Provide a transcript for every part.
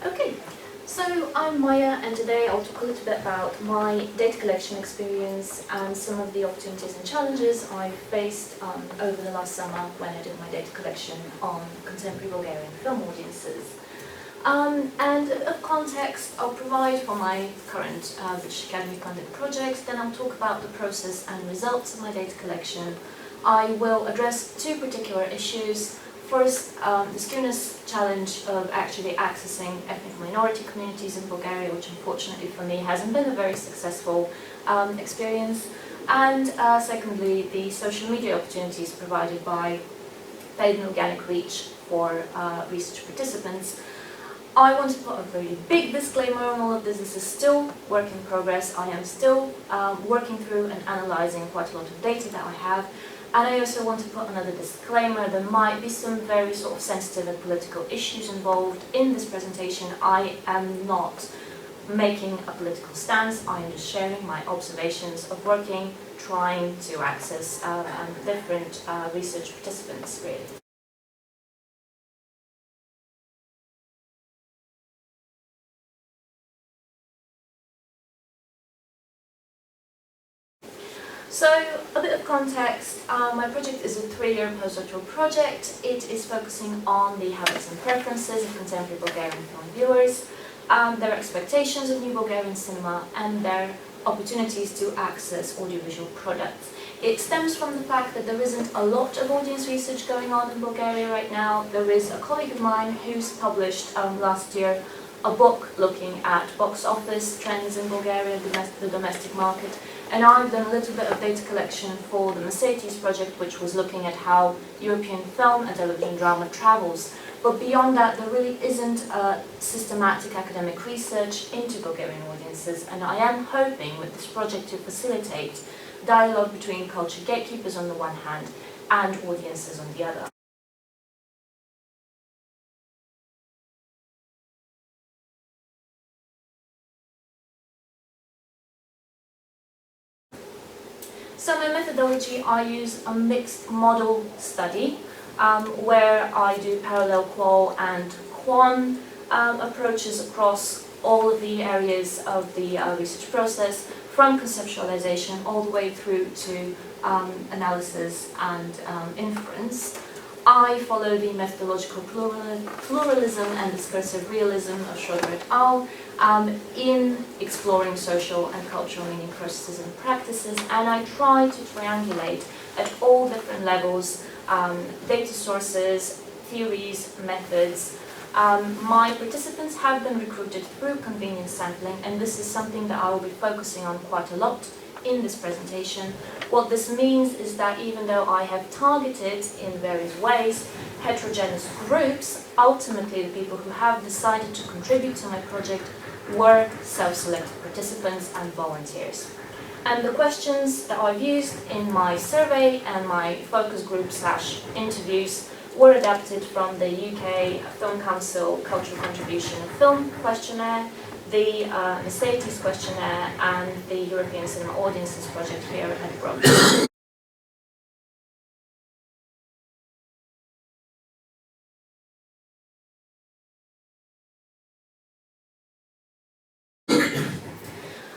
Okay, so I'm Maya, and today I'll talk a little bit about my data collection experience and some of the opportunities and challenges I faced over the last summer when I did my data collection on contemporary Bulgarian film audiences. And a bit of context I'll provide for my current British Academy funded project. Then I'll talk about the process and results of my data collection. I will address two particular issues. First, the skewness challenge of actually accessing ethnic minority communities in Bulgaria, which unfortunately for me hasn't been a very successful experience. And secondly, the social media opportunities provided by paid and organic reach for research participants. I want to put a very big disclaimer on all of this. This is still work in progress. I am still working through and analysing quite a lot of data that I have. And I also want to put another disclaimer. There might be some very sort of sensitive and political issues involved in this presentation. I am not making a political stance. I am just sharing my observations of working, trying to access different research participants, really. So, a bit of context, my project is a 3-year postdoctoral project. It is focusing on the habits and preferences of contemporary Bulgarian film viewers, their expectations of new Bulgarian cinema, and their opportunities to access audiovisual products. It stems from the fact that there isn't a lot of audience research going on in Bulgaria right now. There is a colleague of mine who's published last year a book looking at box office trends in Bulgaria, the domestic market. And I've done a little bit of data collection for the Methods project, which was looking at how European film and television drama travels. But beyond that, there really isn't a systematic academic research into Bulgarian audiences, and I am hoping with this project to facilitate dialogue between culture gatekeepers on the one hand and audiences on the other. So my methodology, I use a mixed model study where I do parallel qual and quant approaches across all of the areas of the research process, from conceptualization all the way through to analysis and inference. I follow the methodological pluralism and discursive realism of Schroeder et al. In exploring social and cultural meaning processes and practices, and I try to triangulate at all different levels data sources, theories, methods. My participants have been recruited through convenience sampling, and this is something that I will be focusing on quite a lot in this presentation. What this means is that even though I have targeted in various ways heterogeneous groups, ultimately the people who have decided to contribute to my project were self-selected participants and volunteers. And the questions that I've used in my survey and my focus group / interviews were adapted from the UK Film Council Cultural Contribution of Film questionnaire, the Methods questionnaire, and the European Cinema Audiences project here at Brock.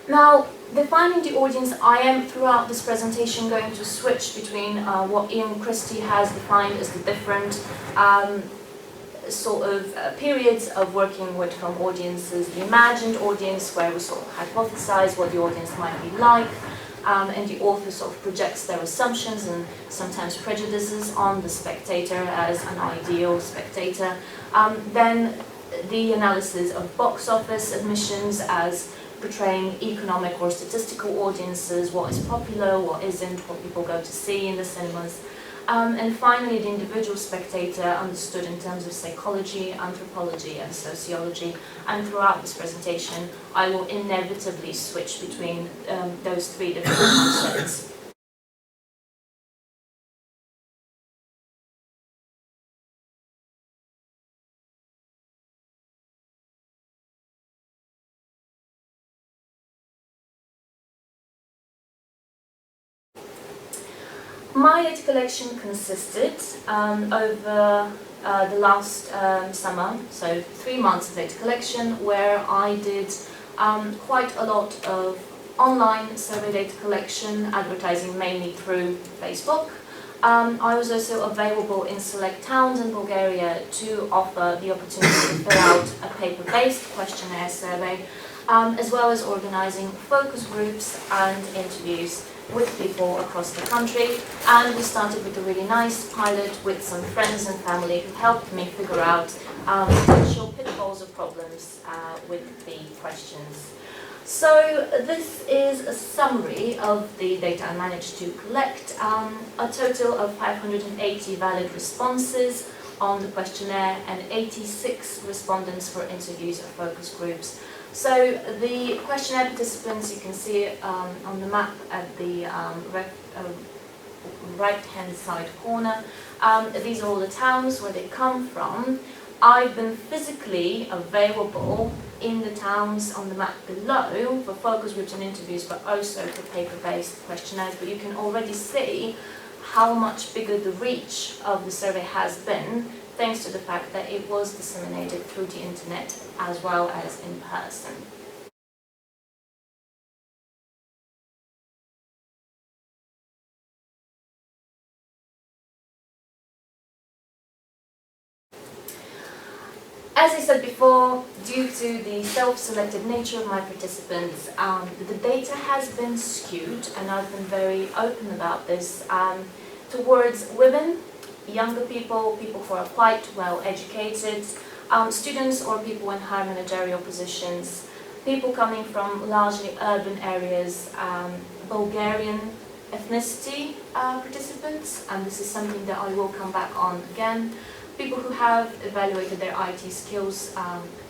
Now, defining the audience, I am throughout this presentation going to switch between what Ian Christie has defined as the different sort of periods of working with film audiences, the imagined audience where we sort of hypothesize what the audience might be like, and the author sort of projects their assumptions and sometimes prejudices on the spectator as an ideal spectator. Then the analysis of box office admissions as portraying economic or statistical audiences, what is popular, what isn't, what people go to see in the cinemas. And finally, the individual spectator understood in terms of psychology, anthropology, and sociology. And throughout this presentation, I will inevitably switch between those three different concepts. My data collection consisted over the last summer, so 3 months of data collection, where I did quite a lot of online survey data collection, advertising mainly through Facebook. I was also available in select towns in Bulgaria to offer the opportunity to fill out a paper-based questionnaire survey, as well as organising focus groups and interviews with people across the country. And we started with a really nice pilot with some friends and family who helped me figure out potential pitfalls or problems with the questions. So this is a summary of the data I managed to collect. A total of 580 valid responses on the questionnaire and 86 respondents for interviews or focus groups. So the questionnaire participants, you can see it on the map at the right-hand side corner. These are all the towns where they come from. I've been physically available in the towns on the map below for focus groups and interviews, but also for paper-based questionnaires. But you can already see how much bigger the reach of the survey has been, thanks to the fact that it was disseminated through the internet as well as in person. As I said before, due to the self-selected nature of my participants, the data has been skewed, and I've been very open about this, towards women, younger people, people who are quite well educated, students or people in higher managerial positions, people coming from largely urban areas, Bulgarian ethnicity participants, and this is something that I will come back on again, people who have evaluated their IT skills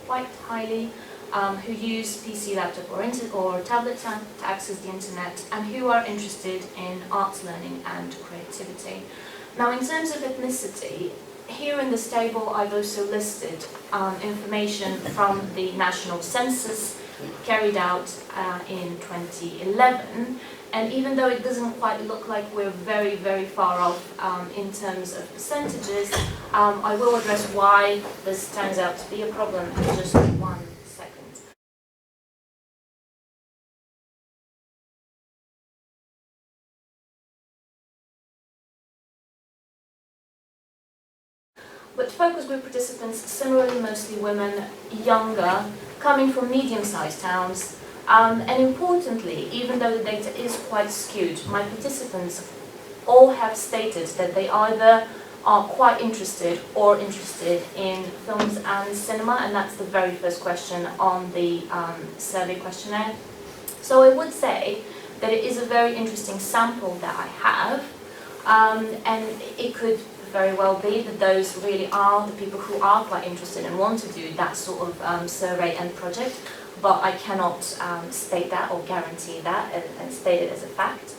quite highly, who use PC, laptop or tablet to access the internet, and who are interested in arts learning and creativity. Now, in terms of ethnicity, here in this table I've also listed information from the national census carried out in 2011, and even though it doesn't quite look like we're very, very far off in terms of percentages, I will address why this turns out to be a problem in just 1 second. But focus group participants, similarly mostly women, younger, coming from medium-sized towns, and importantly, even though the data is quite skewed, my participants all have stated that they either are quite interested or interested in films and cinema, and that's the very first question on the survey questionnaire. So I would say that it is a very interesting sample that I have, and it could very well be that those really are the people who are quite interested and want to do that sort of survey and project, but I cannot state that or guarantee that and state it as a fact.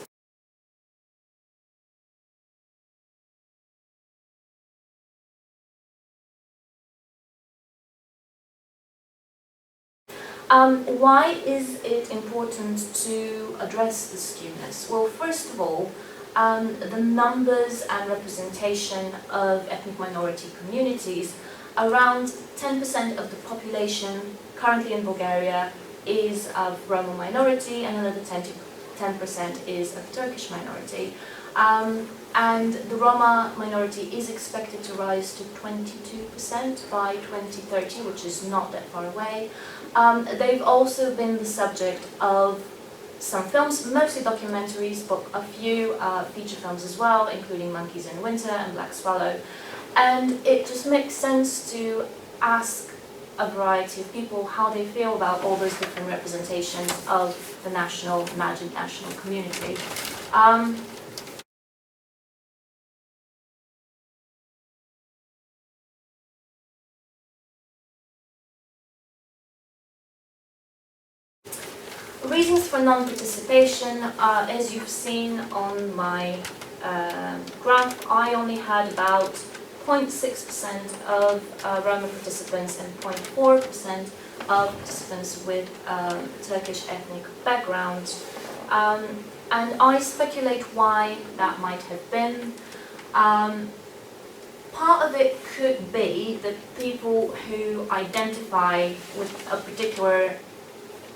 Why is it important to address the skewness? Well, first of all, the numbers and representation of ethnic minority communities, around 10% of the population currently in Bulgaria is of Roma minority, and another 10% is of Turkish minority. And the Roma minority is expected to rise to 22% by 2030, which is not that far away. They've also been the subject of some films, mostly documentaries, but a few feature films as well, including Monkeys in Winter and Black Swallow. And it just makes sense to ask a variety of people how they feel about all those different representations of the imagined national community. Reasons for non-participation, as you've seen on my graph, I only had about 0.6% of Roma participants and 0.4% of participants with Turkish ethnic background. And I speculate why that might have been. Part of it could be that people who identify with a particular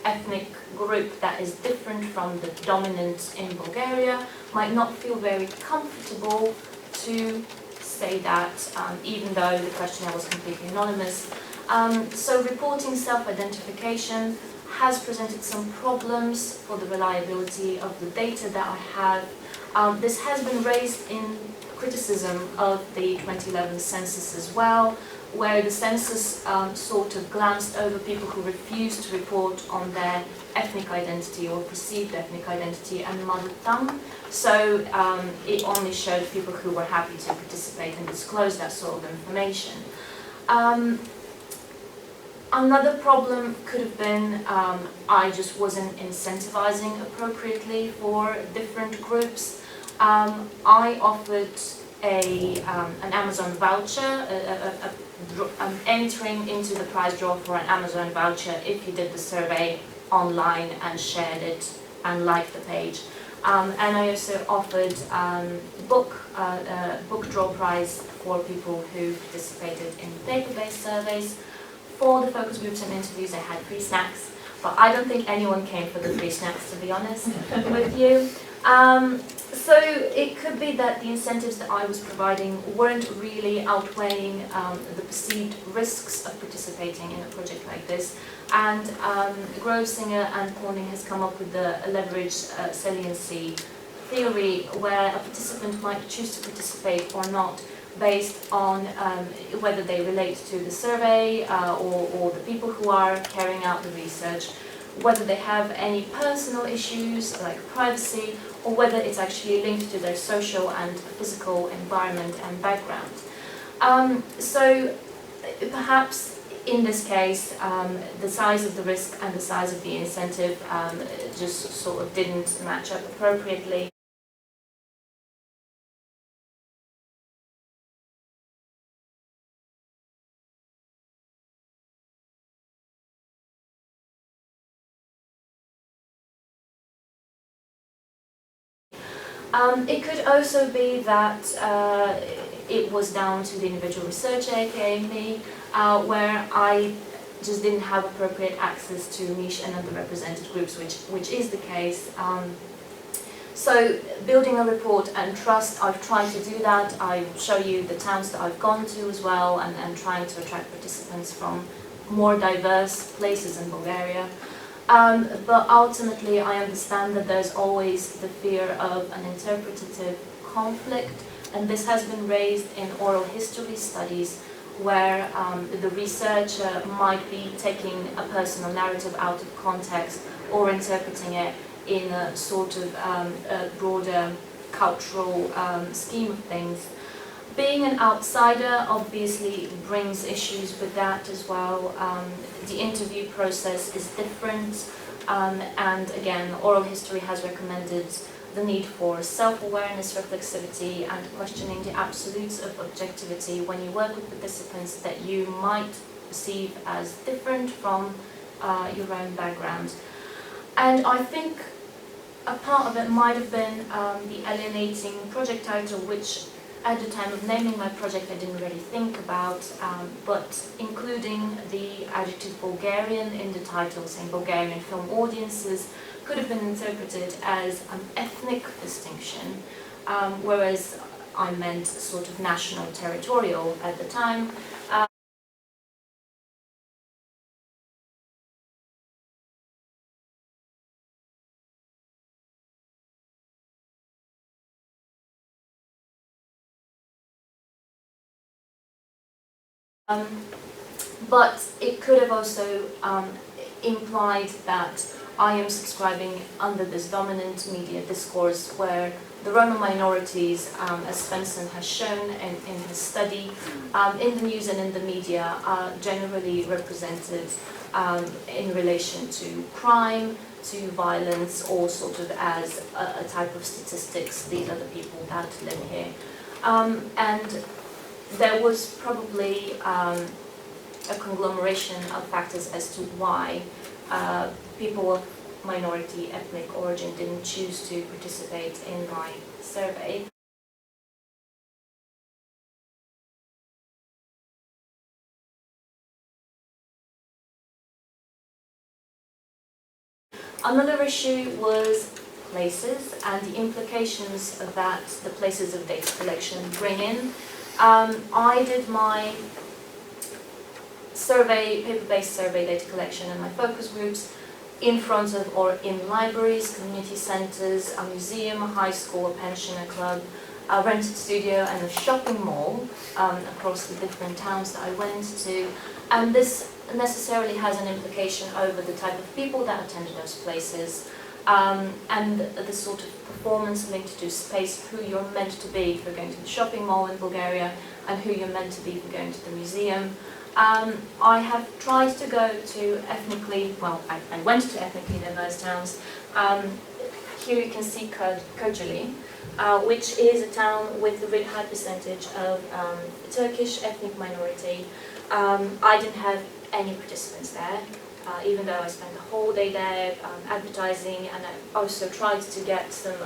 ethnic group that is different from the dominant in Bulgaria might not feel very comfortable to say that, even though the questionnaire was completely anonymous. So reporting self-identification has presented some problems for the reliability of the data that I have. This has been raised in criticism of the 2011 census as well, where the census sort of glanced over people who refused to report on their ethnic identity or perceived ethnic identity and mother tongue. So it only showed people who were happy to participate and disclose that sort of information. Another problem could have been I just wasn't incentivizing appropriately for different groups. I offered an Amazon voucher, entering into the prize draw for an Amazon voucher if you did the survey online and shared it and liked the page. And I also offered book draw prize for people who participated in paper-based surveys. For the focus groups and interviews, I had free snacks, but I don't think anyone came for the free snacks, to be honest with you. So it could be that the incentives that I was providing weren't really outweighing the perceived risks of participating in a project like this. And Grove, Singer and Corning has come up with the leveraged saliency theory, where a participant might choose to participate or not based on whether they relate to the survey or the people who are carrying out the research, whether they have any personal issues like privacy, or whether it's actually linked to their social and physical environment and background. So perhaps in this case, the size of the risk and the size of the incentive just sort of didn't match up appropriately. It could also be that it was down to the individual researcher, aka me, where I just didn't have appropriate access to niche and underrepresented groups, which is the case. So building a report and trust, I've tried to do that. I show you the towns that I've gone to as well, and trying to attract participants from more diverse places in Bulgaria. But ultimately, I understand that there's always the fear of an interpretative conflict, and this has been raised in oral history studies, where the researcher might be taking a personal narrative out of context or interpreting it in a sort of a broader cultural scheme of things. Being an outsider obviously brings issues with that as well. The interview process is different, and again, oral history has recommended the need for self-awareness, reflexivity, and questioning the absolutes of objectivity when you work with participants that you might perceive as different from your own background. And I think a part of it might have been the alienating project title, which at the time of naming my project I didn't really think about, but including the adjective Bulgarian in the title, saying Bulgarian Film Audiences, could have been interpreted as an ethnic distinction, whereas I meant sort of national territorial at the time. But it could have also implied that I am subscribing under this dominant media discourse where the Roma minorities, as Svensson has shown in his study, in the news and in the media are generally represented in relation to crime, to violence, or sort of as a type of statistics. These are the people that live here. And there was probably a conglomeration of factors as to why people of minority ethnic origin didn't choose to participate in my survey. Another issue was places and the implications that the places of data collection bring in. I did my survey, paper-based survey data collection and my focus groups in front of or in libraries, community centres, a museum, a high school, a pension, a club, a rented studio and a shopping mall across the different towns that I went to. And this necessarily has an implication over the type of people that attended those places and the sort of performance linked to space, who you're meant to be if you're going to the shopping mall in Bulgaria and who you're meant to be if you're going to the museum. I have tried to go to ethnically, well, I went to ethnically diverse towns. Here you can see Kocaeli, which is a town with a really high percentage of Turkish ethnic minority. I didn't have any participants there, even though I spent the whole day there advertising, and I also tried to get some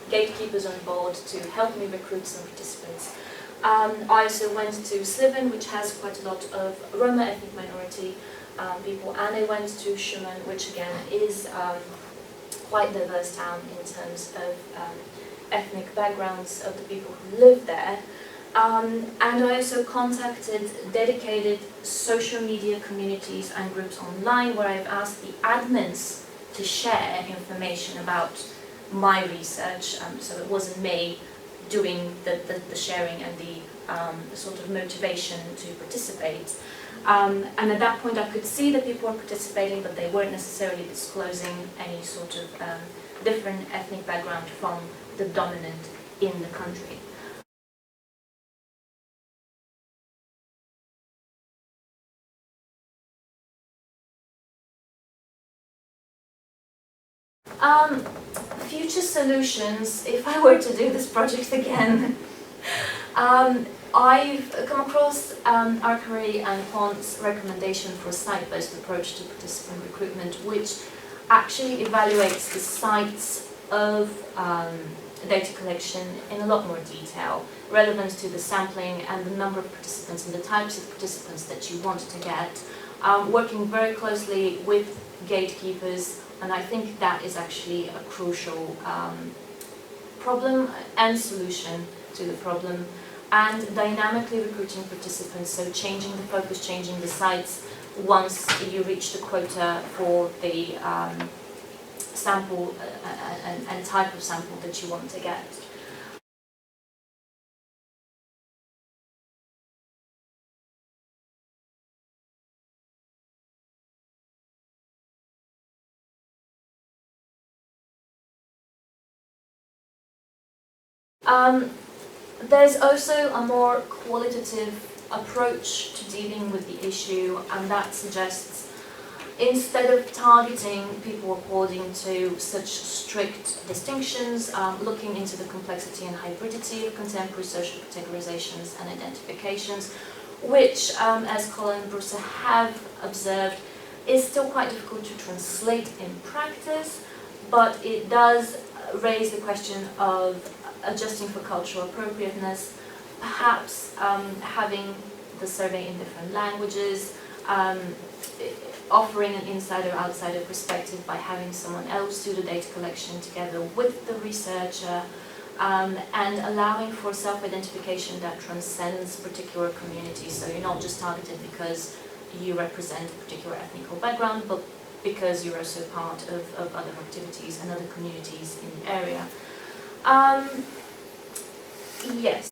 gatekeepers on board to help me recruit some participants. I also went to Isslevane, which has quite a lot of Roma ethnic minority people, and I went to Shumen, which again is quite a diverse town in terms of ethnic backgrounds of the people who live there. And I also contacted dedicated social media communities and groups online where I've asked the admins to share information about my research, so it wasn't me doing the sharing and the sort of motivation to participate. And at that point I could see that people were participating, but they weren't necessarily disclosing any sort of different ethnic background from the dominant in the country. Future solutions, if I were to do this project again. I've come across Arcari and Quant's recommendation for a site-based approach to participant recruitment, which actually evaluates the sites of data collection in a lot more detail, relevant to the sampling and the number of participants and the types of participants that you want to get, working very closely with gatekeepers. And I think that is actually a crucial problem and solution to the problem. And dynamically recruiting participants, so changing the focus, changing the sites once you reach the quota for the sample and type of sample that you want to get. There's also a more qualitative approach to dealing with the issue, and that suggests instead of targeting people according to such strict distinctions, looking into the complexity and hybridity of contemporary social categorizations and identifications, which, as Colin and Bruce have observed, is still quite difficult to translate in practice, but it does raise the question of adjusting for cultural appropriateness, perhaps having the survey in different languages, offering an insider-outsider perspective by having someone else do the data collection together with the researcher, and allowing for self-identification that transcends particular communities. So you're not just targeted because you represent a particular ethnic background, but because you're also part of other activities and other communities in the area. Yes.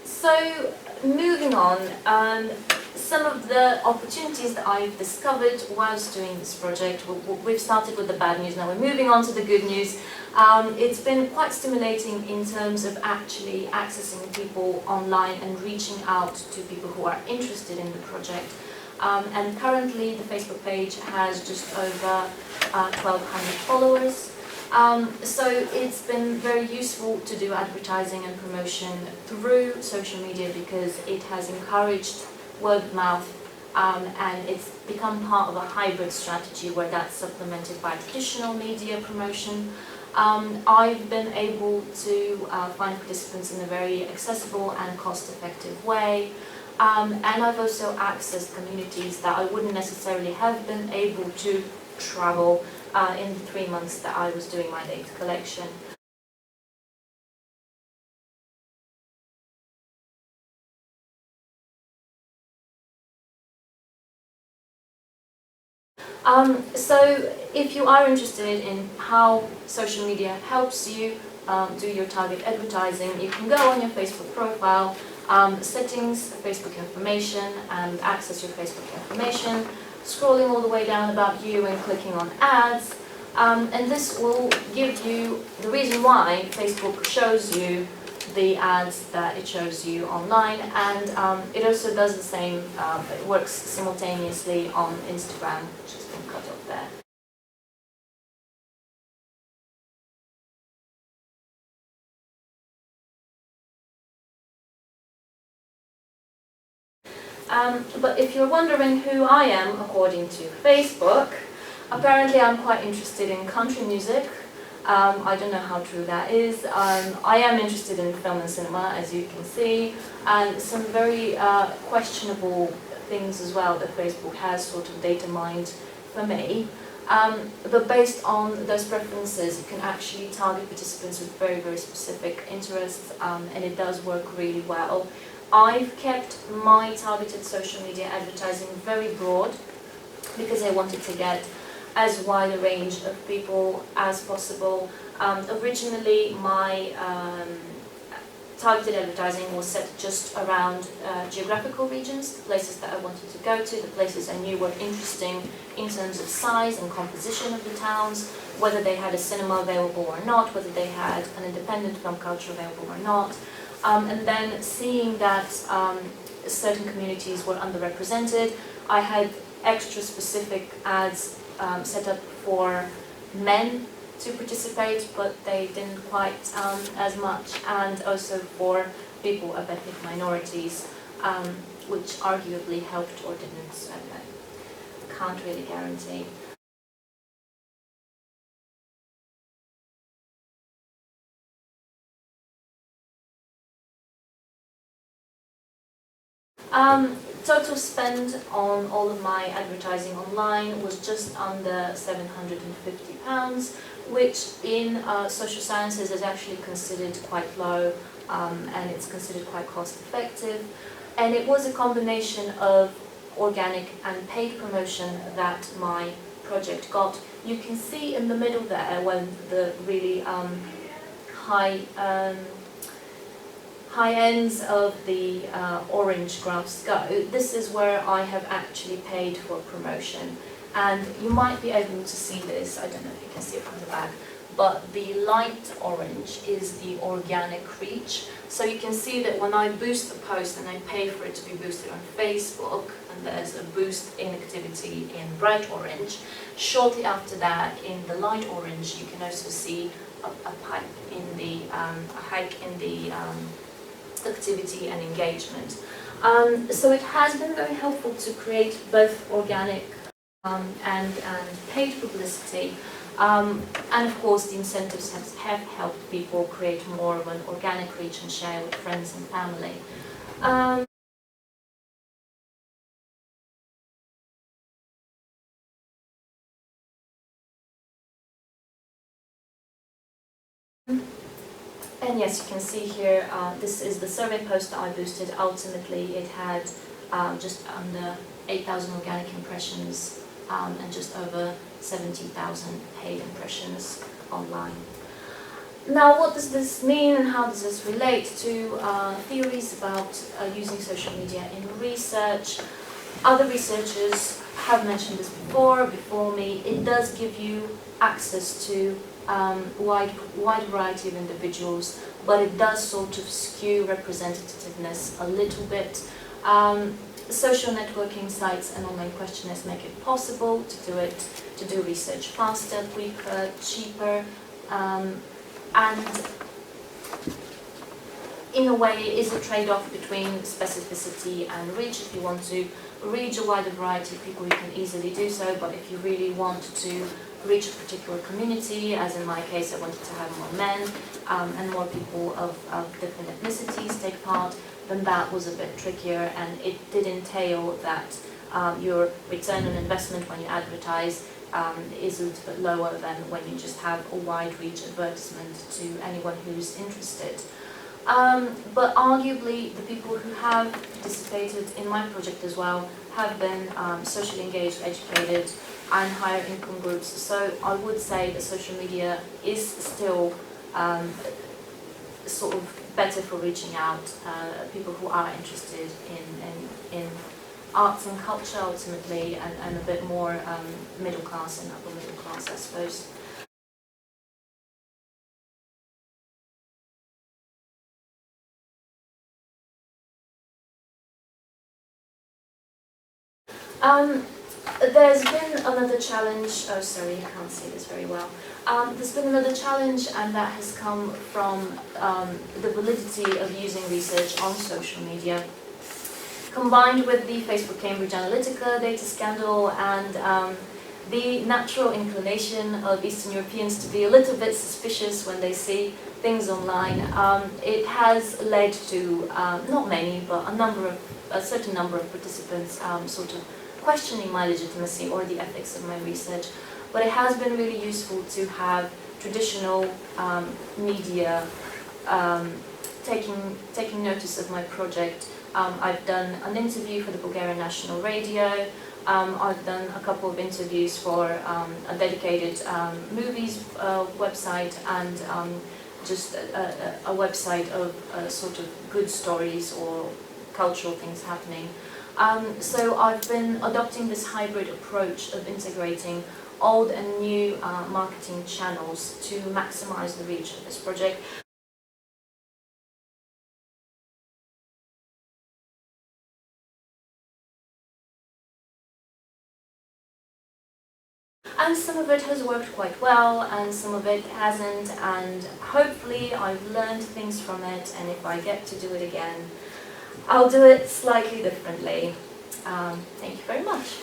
So, moving on, some of the opportunities that I've discovered whilst doing this project, we've started with the bad news, now we're moving on to the good news. It's been quite stimulating in terms of actually accessing people online and reaching out to people who are interested in the project. And currently the Facebook page has just over 1,200 followers. So it's been very useful to do advertising and promotion through social media because it has encouraged word of mouth, and it's become part of a hybrid strategy where that's supplemented by traditional media promotion. I've been able to find participants in a very accessible and cost-effective way. And I've also accessed communities that I wouldn't necessarily have been able to travel in the 3 months that I was doing my data collection. So if you are interested in how social media helps you do your target advertising, you can go on your Facebook profile, settings, Facebook information, and access your Facebook information, scrolling all the way down about you and clicking on ads. And this will give you the reason why Facebook shows you the ads that it shows you online, and it also does the same, it works simultaneously on Instagram, which has been cut off there. But if you're wondering who I am according to Facebook, apparently I'm quite interested in country music. I don't know how true that is. I am interested in film and cinema, as you can see, and some very questionable things as well that Facebook has sort of data mined for me. But based on those preferences, you can actually target participants with very, very specific interests, and it does work really well. I've kept my targeted social media advertising very broad because I wanted to get as wide a range of people as possible. Originally, my targeted advertising was set just around geographical regions, the places that I wanted to go to, the places I knew were interesting in terms of size and composition of the towns, whether they had a cinema available or not, whether they had an independent film culture available or not. And then seeing that certain communities were underrepresented, I had extra specific ads set up for men to participate, but they didn't quite as much, and also for people of ethnic minorities, which arguably helped or didn't, so I can't really guarantee. Total spend on all of my advertising online was just under £750, which in social sciences is actually considered quite low, and it's considered quite cost effective. And it was a combination of organic and paid promotion that my project got. You can see in the middle there when the really high ends of the orange graphs go. This is where I have actually paid for promotion, and you might be able to see this, I don't know if you can see it from the back, but the light orange is the organic reach. So you can see that when I boost the post and I pay for it to be boosted on Facebook, and there's a boost in activity in bright orange, shortly after that in the light orange you can also see a hike in the activity and engagement. So it has been very helpful to create both organic and paid publicity, and of course the incentives have helped people create more of an organic reach and share with friends and family. And yes, you can see here, this is the survey post that I boosted. Ultimately, it had just under 8,000 organic impressions and just over 70,000 paid impressions online. Now, what does this mean and how does this relate to theories about using social media in research? Other researchers have mentioned this before me. It does give you access to wide variety of individuals, but it does sort of skew representativeness a little bit. Social networking sites and online questionnaires make it possible to do research faster, quicker, cheaper, and in a way it is a trade-off between specificity and reach. If you want to reach a wider variety of people, you can easily do so, but if you really want to reach a particular community, as in my case I wanted to have more men and more people of different ethnicities take part, then that was a bit trickier, and it did entail that your return on investment when you advertise is a little bit lower than when you just have a wide reach advertisement to anyone who's interested. But arguably the people who have participated in my project as well have been socially engaged, educated and higher income groups, so I would say that social media is still sort of better for reaching out people who are interested in arts and culture ultimately, and a bit more middle class and upper middle class, I suppose. There's been another challenge, oh sorry, I can't see this very well. There's been another challenge, and that has come from the validity of using research on social media, combined with the Facebook Cambridge Analytica data scandal and the natural inclination of Eastern Europeans to be a little bit suspicious when they see things online. It has led to, not many, but a certain number of participants sort of questioning my legitimacy or the ethics of my research. But it has been really useful to have traditional media taking notice of my project. I've done an interview for the Bulgarian National Radio. I've done a couple of interviews for a dedicated movies website, and just a website of sort of good stories or cultural things happening. So I've been adopting this hybrid approach of integrating old and new marketing channels to maximize the reach of this project. And some of it has worked quite well, and some of it hasn't, and hopefully I've learned things from it, and if I get to do it again, I'll do it slightly differently. Thank you very much.